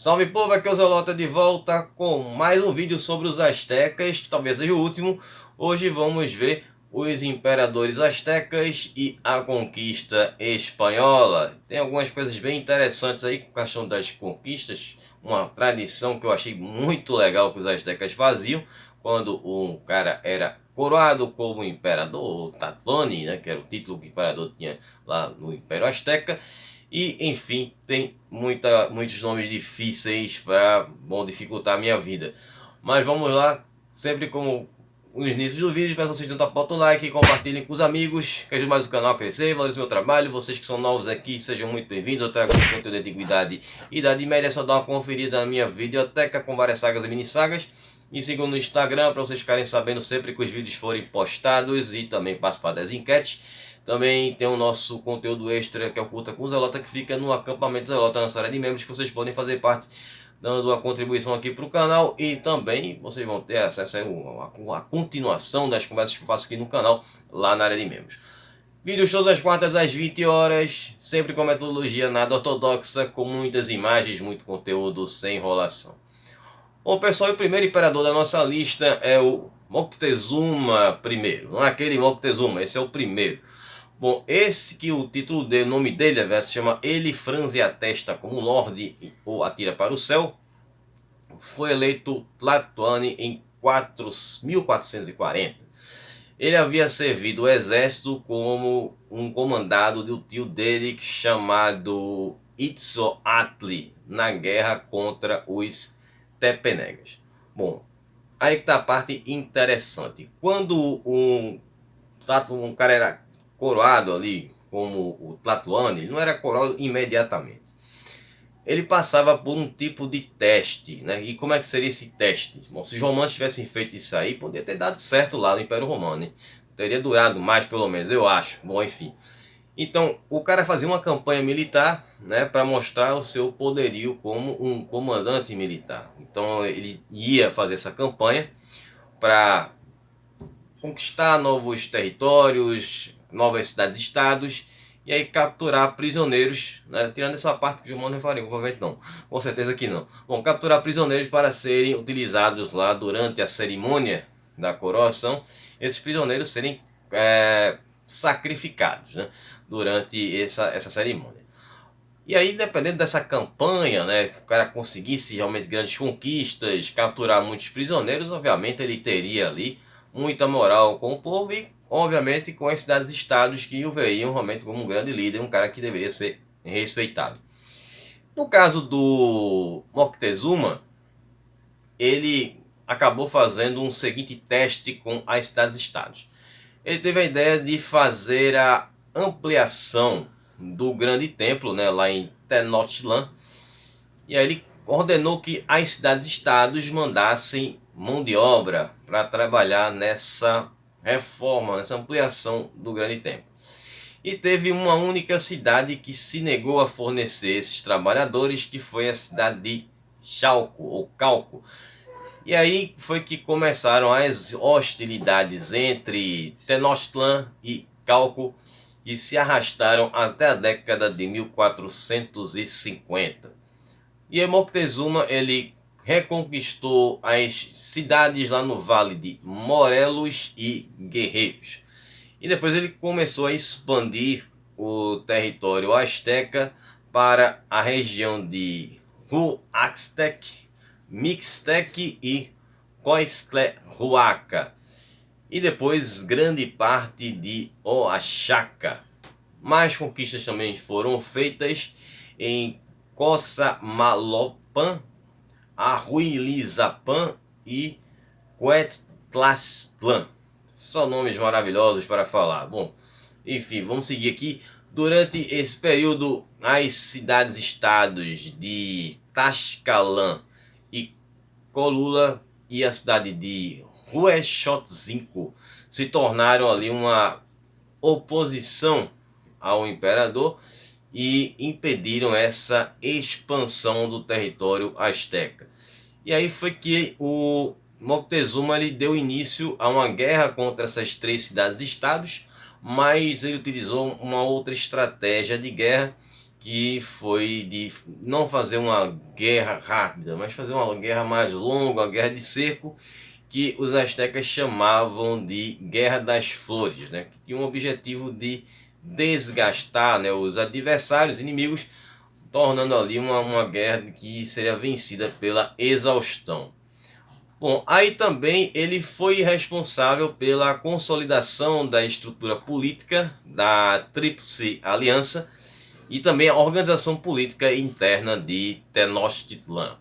Salve povo, aqui é o Zelota de volta com mais um vídeo sobre os astecas, que talvez seja o último. Hoje vamos ver os imperadores astecas e a conquista espanhola. Tem algumas coisas bem interessantes aí com a questão das conquistas, uma tradição que eu achei muito legal que os astecas faziam, quando um cara era coroado como imperador, Tatlone, né, que era o título que o imperador tinha lá no Império Azteca. E enfim, tem muitos nomes difíceis para dificultar a minha vida. Mas vamos lá, sempre como os inícios do vídeo, peço que vocês não tapotem o like, compartilhem com os amigos, que ajude mais o canal a crescer, valorizem o meu trabalho. Vocês que são novos aqui, sejam muito bem-vindos. Eu trago conteúdo de antiguidade e Idade Média. É só dar uma conferida na minha videoteca com várias sagas e mini sagas. Me sigam no Instagram para vocês ficarem sabendo sempre que os vídeos forem postados e também participar das enquetes. Também tem o nosso conteúdo extra, que é o Culta com Zelota, que fica no acampamento Zelota, na área de membros, que vocês podem fazer parte dando uma contribuição aqui para o canal. E também vocês vão ter acesso a continuação das conversas que eu faço aqui no canal, lá na área de membros. Vídeos todas as quartas às 20 horas, sempre com metodologia nada ortodoxa, com muitas imagens, muito conteúdo, sem enrolação. Bom pessoal, o primeiro imperador da nossa lista é o Moctezuma I. Não é aquele Moctezuma, esse é o primeiro. Bom, esse que o título dele, o nome dele se chama Ele Franze a Testa como Lorde ou Atira para o Céu, foi eleito Tlatoani em 1440. Ele havia servido o exército como um comandado do tio dele chamado Itzoatli na guerra contra os Tepenegas. Bom, aí que está a parte interessante. Quando um cara era coroado ali como o Tlatoani, ele não era coroado imediatamente. Ele passava por um tipo de teste, né? E como é que seria esse teste? Bom, se os romanos tivessem feito isso aí, poderia ter dado certo lá no Império Romano, hein? Teria durado mais, pelo menos, eu acho. Bom, enfim. Então, o cara fazia uma campanha militar, né, para mostrar o seu poderio como um comandante militar. Então, ele ia fazer essa campanha para conquistar novos territórios, novas cidades-estados, e aí capturar prisioneiros, né? Tirando essa parte que o Romano não faria, provavelmente não, com certeza que não. Bom, capturar prisioneiros para serem utilizados lá durante a cerimônia da coroação, esses prisioneiros serem sacrificados, né, durante essa cerimônia. E aí, dependendo dessa campanha, né, que o cara conseguisse realmente grandes conquistas, capturar muitos prisioneiros, obviamente ele teria ali muita moral com o povo e, obviamente, com as cidades-estados que o veiam realmente como um grande líder, um cara que deveria ser respeitado. No caso do Moctezuma, ele acabou fazendo um seguinte teste com as cidades-estados. Ele teve a ideia de fazer a ampliação do grande templo, né, lá em Tenochtitlan, e aí ele ordenou que as cidades-estados mandassem mão de obra para trabalhar nessa reforma, nessa ampliação do grande templo. E teve uma única cidade que se negou a fornecer esses trabalhadores, que foi a cidade de Chalco, ou Calco. E aí foi que começaram as hostilidades entre Tenochtitlan e Calco, e se arrastaram até a década de 1450. E Moctezuma ele reconquistou as cidades lá no vale de Morelos e Guerreiros. E depois ele começou a expandir o território asteca para a região de Huaxtec, Mixtec e Coixtlehuaca. E depois grande parte de Oaxaca. Mais conquistas também foram feitas em Cosamaloapan, Arhuilizapan e Cuetlaxtlan. Só nomes maravilhosos para falar. Bom, enfim, vamos seguir aqui. Durante esse período, as cidades-estados de Tlaxcalan e Colula e a cidade de Huexotzinco se tornaram ali uma oposição ao imperador e impediram essa expansão do território asteca. E aí foi que o Moctezuma ele deu início a uma guerra contra essas três cidades-estados, mas ele utilizou uma outra estratégia de guerra, que foi de não fazer uma guerra rápida, mas fazer uma guerra mais longa, uma guerra de cerco, que os astecas chamavam de Guerra das Flores, né? Que tinha um objetivo de desgastar, né, os adversários, inimigos, tornando ali uma guerra que seria vencida pela exaustão. Bom, aí também ele foi responsável pela consolidação da estrutura política da Tríplice Aliança e também a organização política interna de Tenochtitlan.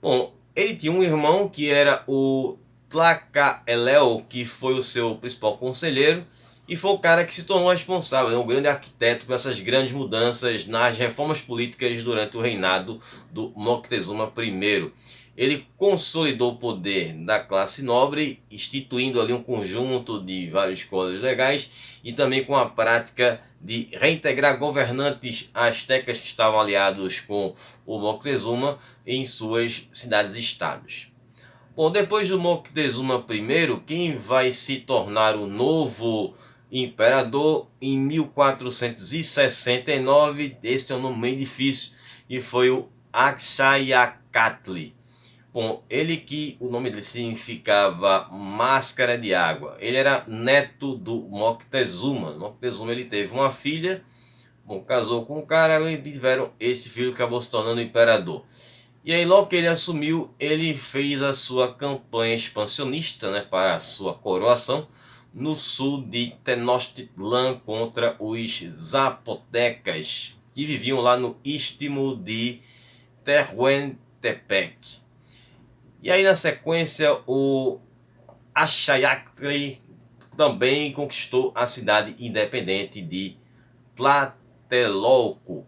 Bom, ele tinha um irmão que era o Tlacaelel, que foi o seu principal conselheiro e foi o cara que se tornou responsável, um grande arquiteto por essas grandes mudanças nas reformas políticas durante o reinado do Moctezuma I. Ele consolidou o poder da classe nobre, instituindo ali um conjunto de vários códigos legais e também com a prática de reintegrar governantes astecas que estavam aliados com o Moctezuma em suas cidades-estados. Bom, depois do Moctezuma I, quem vai se tornar o novo imperador em 1469, esse é um nome meio difícil, e foi o Akshayakatli. Bom, ele que o nome dele significava máscara de água. Ele era neto do Moctezuma. Moctezuma ele teve uma filha, bom, casou com um cara e tiveram esse filho que acabou se tornando imperador. E aí logo que ele assumiu, ele fez a sua campanha expansionista, né, para a sua coroação no sul de Tenochtitlan contra os zapotecas que viviam lá no istmo de Tehuantepec. E aí na sequência o Axayacatl também conquistou a cidade independente de Tlatelolco,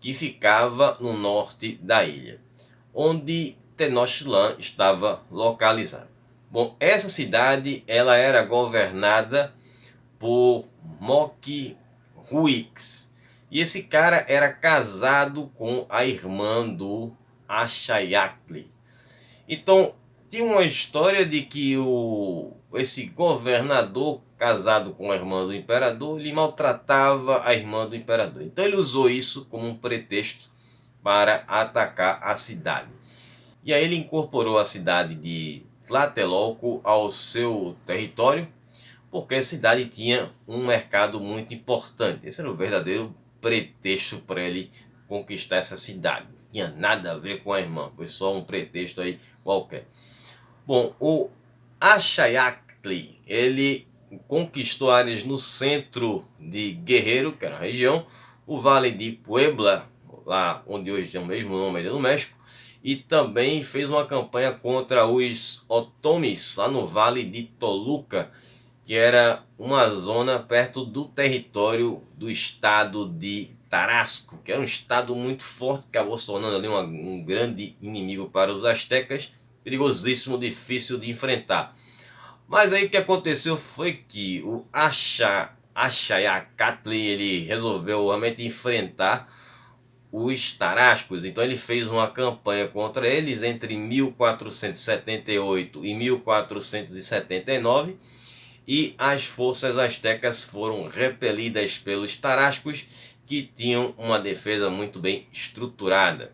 que ficava no norte da ilha, onde Tenochtitlan estava localizado. Bom, essa cidade ela era governada por Mokhuix, e esse cara era casado com a irmã do Axayacatl. Então, tinha uma história de que esse governador, casado com a irmã do imperador, ele maltratava a irmã do imperador. Então ele usou isso como um pretexto para atacar a cidade. E aí ele incorporou a cidade de Tlatelolco ao seu território, porque a cidade tinha um mercado muito importante. Esse era o verdadeiro pretexto para ele conquistar essa cidade. Não tinha nada a ver com a irmã, foi só um pretexto aí qualquer. Bom, o Axayacatl, ele conquistou áreas no centro de Guerrero, que era a região, o Vale de Puebla, lá onde hoje tem o mesmo nome ali no México, e também fez uma campanha contra os otomis, lá no Vale de Toluca, que era uma zona perto do território do estado de Tarasco, que era um estado muito forte, que acabou se tornando ali um grande inimigo para os astecas, perigosíssimo, difícil de enfrentar. Mas aí o que aconteceu foi que o Axayacatl ele resolveu realmente enfrentar os tarascos. Então ele fez uma campanha contra eles entre 1478 e 1479, e as forças astecas foram repelidas pelos tarascos, que tinham uma defesa muito bem estruturada.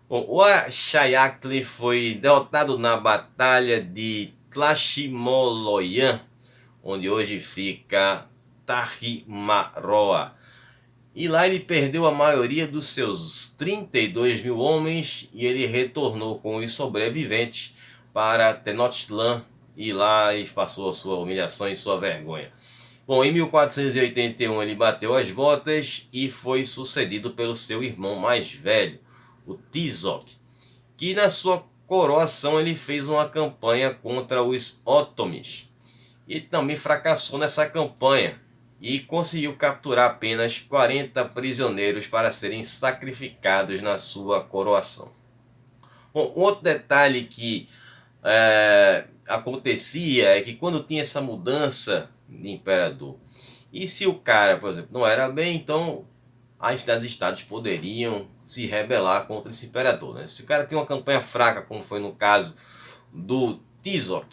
Bom, o Axayacatl foi derrotado na Batalha de Tlaximoloyan, onde hoje fica Tarimaroa. E lá ele perdeu a maioria dos seus 32 mil homens e ele retornou com os sobreviventes para Tenochtitlan, e lá ele passou a sua humilhação e sua vergonha. Bom, em 1481 ele bateu as botas e foi sucedido pelo seu irmão mais velho, o Tizoc, que na sua coroação ele fez uma campanha contra os otomis. E também fracassou nessa campanha e conseguiu capturar apenas 40 prisioneiros para serem sacrificados na sua coroação. Bom, outro detalhe que acontecia é que quando tinha essa mudança de imperador, e se o cara, por exemplo, não era bem, então as cidades-estados poderiam se rebelar contra esse imperador, né? Se o cara tinha uma campanha fraca, como foi no caso do Tizoc,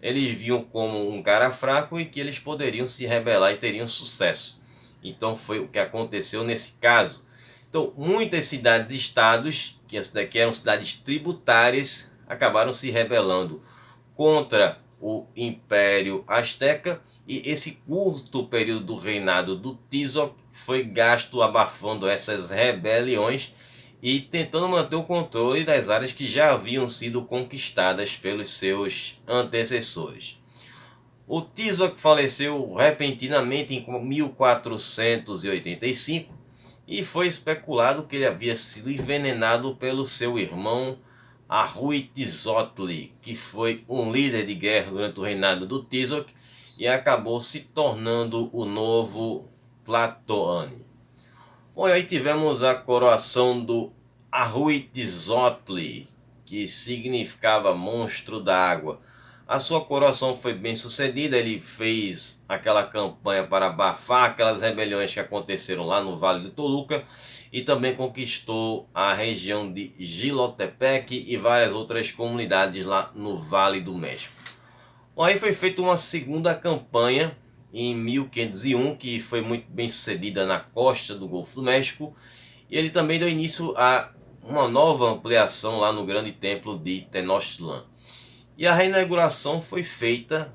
eles viam como um cara fraco e que eles poderiam se rebelar e teriam sucesso. Então foi o que aconteceu nesse caso. Então, muitas cidades-estados, que eram cidades tributárias, acabaram se rebelando contra o Império Azteca, e esse curto período do reinado do Tizoc foi gasto abafando essas rebeliões e tentando manter o controle das áreas que já haviam sido conquistadas pelos seus antecessores. O Tizoc faleceu repentinamente em 1485 e foi especulado que ele havia sido envenenado pelo seu irmão Ahuitzotli, que foi um líder de guerra durante o reinado do Tizoc e acabou se tornando o novo Tlatoani. Bom, e aí tivemos a coroação do Ahuitzotli, que significava monstro da água. A sua coroação foi bem sucedida, ele fez aquela campanha para abafar aquelas rebeliões que aconteceram lá no Vale do Toluca e também conquistou a região de Jilotepec e várias outras comunidades lá no Vale do México. Bom, aí foi feita uma segunda campanha em 1501, que foi muito bem sucedida na costa do Golfo do México, e ele também deu início a uma nova ampliação lá no grande templo de Tenochtitlan. E a reinauguração foi feita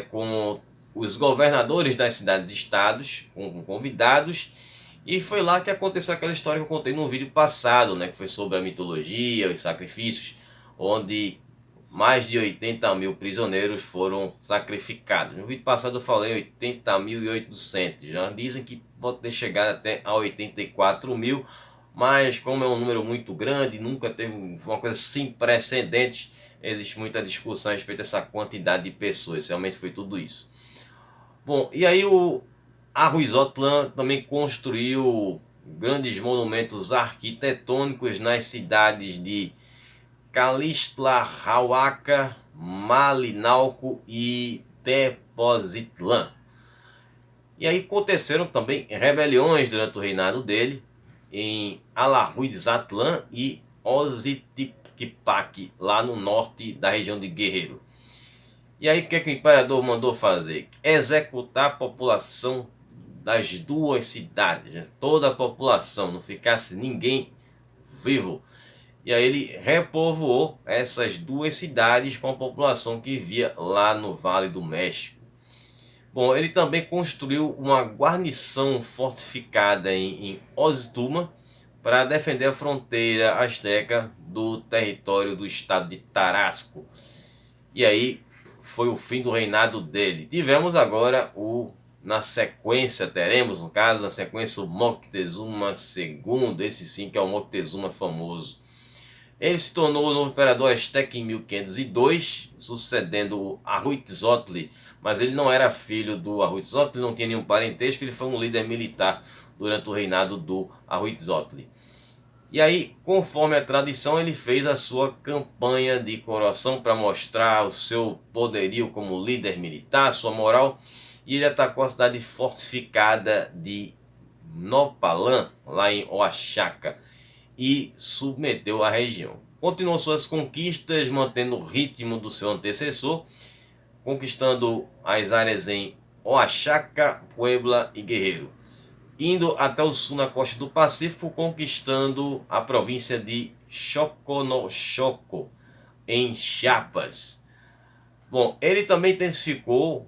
com os governadores das cidades-estados, com convidados, e foi lá que aconteceu aquela história que eu contei no vídeo passado, que foi sobre a mitologia, os sacrifícios, onde mais de 80 mil prisioneiros foram sacrificados. No vídeo passado eu falei 80.800, já dizem que pode ter chegado até a 84 mil, mas como é um número muito grande, nunca teve uma coisa sem precedentes, existe muita discussão a respeito dessa quantidade de pessoas, realmente foi tudo isso. Bom, e aí o Ahuizotlan também construiu grandes monumentos arquitetônicos nas cidades de Calixtlahuaca, Malinalco e Tepoztlán. E aí aconteceram também rebeliões durante o reinado dele em Alahuizatlan e Oxitipac, lá no norte da região de Guerrero. E aí o que o imperador mandou fazer? Executar a população das duas cidades, toda a população, não ficasse ninguém vivo. E aí ele repovoou essas duas cidades com a população que vivia lá no Vale do México. Bom, ele também construiu uma guarnição fortificada em Oztuma para defender a fronteira asteca do território do estado de Tarasco. E aí foi o fim do reinado dele. Tivemos agora na sequência, no sequência, o Moctezuma II, esse sim que é o Moctezuma famoso. Ele se tornou o novo imperador asteca em 1502, sucedendo o Ahuitzotli, mas ele não era filho do Ahuitzotli, não tinha nenhum parentesco, ele foi um líder militar durante o reinado do Ahuitzotli. E aí, conforme a tradição, ele fez a sua campanha de coroação para mostrar o seu poderio como líder militar, sua moral, e ele atacou a cidade fortificada de Nopalã, lá em Oaxaca, e submeteu a região. Continuou suas conquistas, mantendo o ritmo do seu antecessor, conquistando as áreas em Oaxaca, Puebla e Guerrero, indo até o sul na costa do Pacífico, conquistando a província de Choconochoco, em Chiapas. Bom, ele também intensificou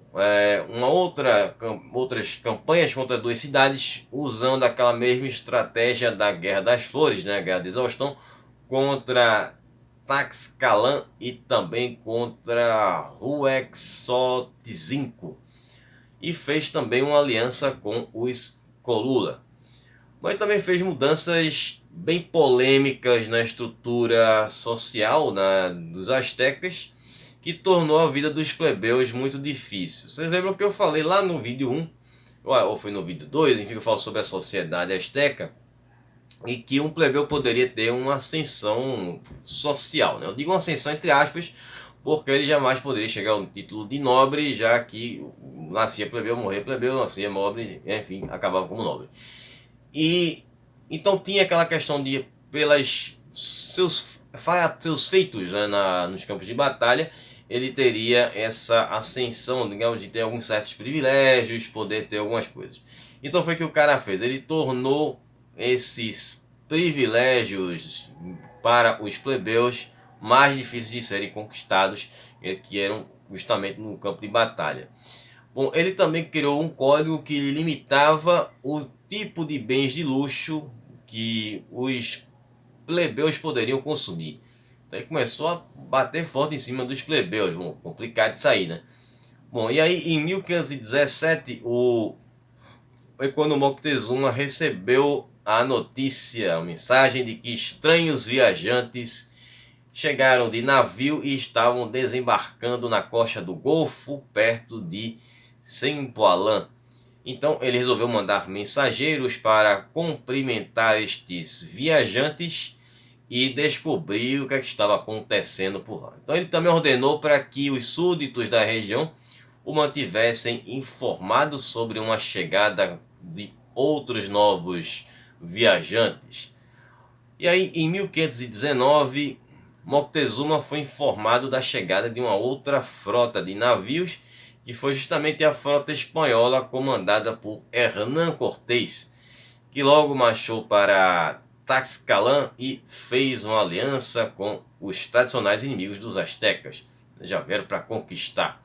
outras campanhas contra duas cidades, usando aquela mesma estratégia da Guerra das Flores, a Guerra de Exaustão, contra Taxcalan e também contra Huexotzinco. E fez também uma aliança com os Colula. Mas também fez mudanças bem polêmicas na estrutura social dos astecas, que tornou a vida dos plebeus muito difícil. Vocês lembram que eu falei lá no vídeo 1, ou foi no vídeo 2, em que eu falo sobre a sociedade asteca, e que um plebeu poderia ter uma ascensão social. Eu digo uma ascensão entre aspas, porque ele jamais poderia chegar ao título de nobre, já que nascia plebeu, morria plebeu, nascia nobre, enfim, acabava como nobre. E então tinha aquela questão de, pelas seus feitos nos campos de batalha, ele teria essa ascensão, digamos, de ter alguns certos privilégios, poder ter algumas coisas. Então foi o que o cara fez, ele tornou esses privilégios para os plebeus mais difíceis de serem conquistados, que eram justamente no campo de batalha. Bom, ele também criou um código que limitava o tipo de bens de luxo que os plebeus poderiam consumir. Então ele começou a bater forte em cima dos plebeus, complicado de sair, né? Bom, e aí em 1517 quando Moctezuma recebeu a notícia, a mensagem de que estranhos viajantes chegaram de navio e estavam desembarcando na costa do Golfo, perto de Sempoalã. Então ele resolveu mandar mensageiros para cumprimentar estes viajantes e descobrir o que estava acontecendo por lá. Então ele também ordenou para que os súditos da região o mantivessem informado sobre uma chegada de outros novos viajantes. E aí em 1519 Moctezuma foi informado da chegada de uma outra frota de navios, que foi justamente a frota espanhola comandada por Hernán Cortés, que logo marchou para Tlaxcalán e fez uma aliança com os tradicionais inimigos dos astecas. Já vieram para conquistar.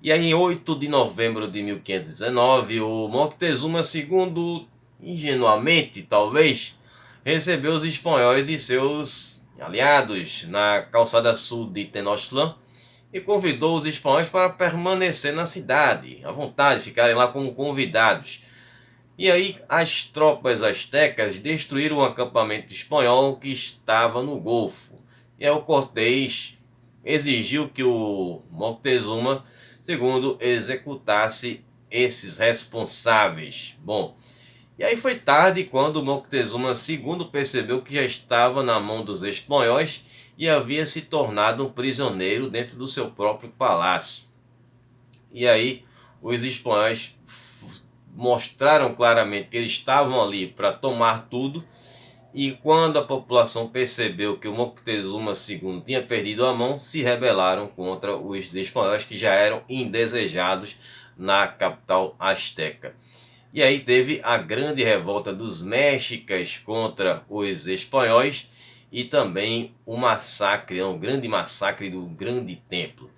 E aí em 8 de novembro de 1519, o Moctezuma II, ingenuamente talvez, recebeu os espanhóis e seus aliados na calçada sul de Tenochtitlan e convidou os espanhóis para permanecer na cidade, à vontade, ficarem lá como convidados. E aí as tropas astecas destruíram o acampamento espanhol que estava no Golfo. E aí o Cortés exigiu que o Moctezuma II executasse esses responsáveis. Bom, e aí foi tarde quando o Moctezuma II percebeu que já estava na mão dos espanhóis e havia se tornado um prisioneiro dentro do seu próprio palácio. E aí os espanhóis mostraram claramente que eles estavam ali para tomar tudo, e quando a população percebeu que o Moctezuma II tinha perdido a mão, se rebelaram contra os espanhóis, que já eram indesejados na capital asteca. E aí teve a grande revolta dos mexicas contra os espanhóis e também o massacre, um grande massacre do Grande Templo.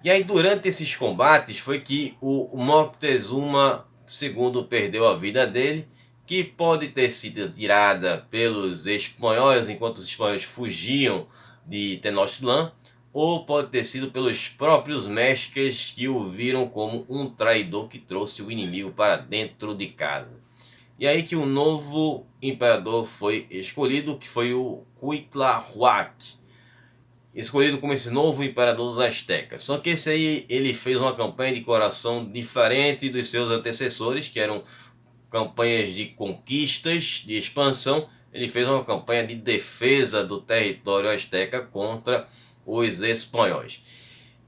E aí durante esses combates foi que o Moctezuma II perdeu a vida dele, que pode ter sido tirada pelos espanhóis enquanto os espanhóis fugiam de Tenochtitlan, ou pode ter sido pelos próprios mexicas, que o viram como um traidor que trouxe o inimigo para dentro de casa. E aí que o novo imperador foi escolhido, que foi o Cuitlahuac, escolhido como esse novo imperador dos astecas. Só que esse aí ele fez uma campanha de coração diferente dos seus antecessores, que eram campanhas de conquistas, de expansão. Ele fez uma campanha de defesa do território asteca contra os espanhóis.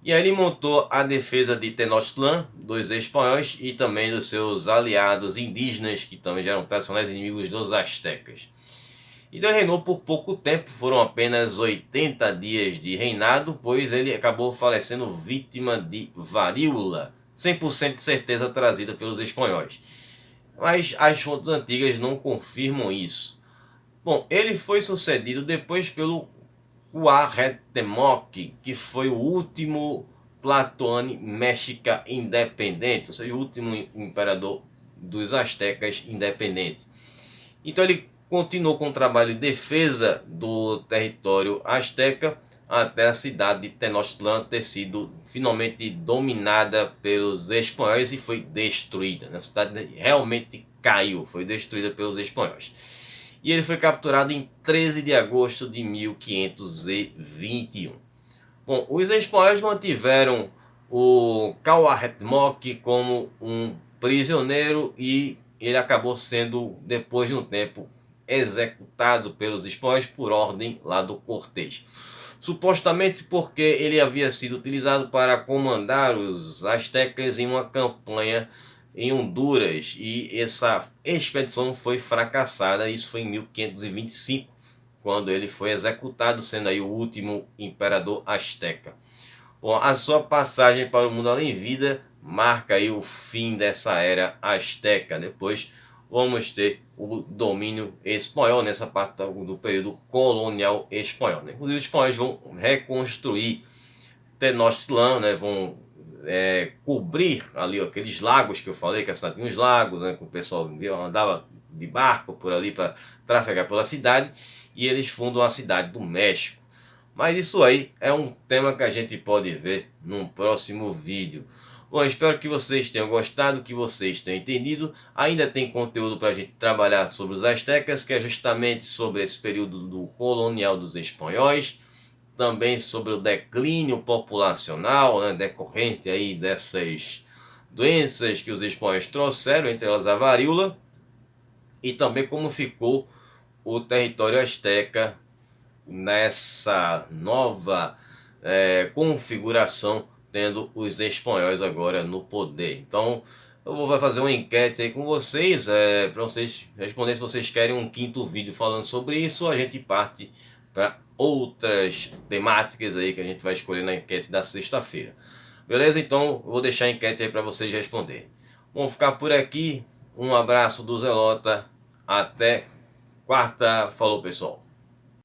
E aí ele montou a defesa de Tenochtitlan dos espanhóis e também dos seus aliados indígenas, que também já eram tradicionais inimigos dos astecas. Então ele reinou por pouco tempo, foram apenas 80 dias de reinado, pois ele acabou falecendo vítima de varíola, 100% de certeza trazida pelos espanhóis. Mas as fontes antigas não confirmam isso. Bom, ele foi sucedido depois pelo Cuauhtémoc, que foi o último Tlatoani mexica independente, ou seja, o último imperador dos astecas independente. Então ele continuou com o trabalho de defesa do território asteca até a cidade de Tenochtitlan ter sido finalmente dominada pelos espanhóis e foi destruída. A cidade realmente caiu, foi destruída pelos espanhóis. E ele foi capturado em 13 de agosto de 1521. Bom, os espanhóis mantiveram o Cuauhtémoc como um prisioneiro e ele acabou sendo, depois de um tempo, executado pelos espanhóis por ordem lá do Cortés. Supostamente porque ele havia sido utilizado para comandar os astecas em uma campanha em Honduras, e essa expedição foi fracassada. Isso foi em 1525, quando ele foi executado, sendo aí o último imperador asteca. Bom, a sua passagem para o mundo além vida marca aí o fim dessa era asteca. Depois vamos ter o domínio espanhol nessa parte do período colonial espanhol, né? Inclusive os espanhóis vão reconstruir Tenochtitlan, né? Vão cobrir ali aqueles lagos que eu falei, que a cidade tinha uns lagos, né? Que o pessoal andava de barco por ali para trafegar pela cidade, e eles fundam a cidade do México. Mas isso aí é um tema que a gente pode ver num próximo vídeo. Bom, espero que vocês tenham gostado, que vocês tenham entendido. Ainda tem conteúdo para a gente trabalhar sobre os astecas, que é justamente sobre esse período do colonial dos espanhóis. Também sobre o declínio populacional, né, decorrente aí dessas doenças que os espanhóis trouxeram, entre elas a varíola. E também como ficou o território asteca nessa nova configuração, tendo os espanhóis agora no poder. Então eu vou fazer uma enquete aí com vocês, para vocês responderem se vocês querem um quinto vídeo falando sobre isso, ou a gente parte para outras temáticas aí que a gente vai escolher na enquete da sexta-feira. Beleza? Então eu vou deixar a enquete aí para vocês responderem. Vamos ficar por aqui. Um abraço do Zelota. Até quarta. Falou, pessoal.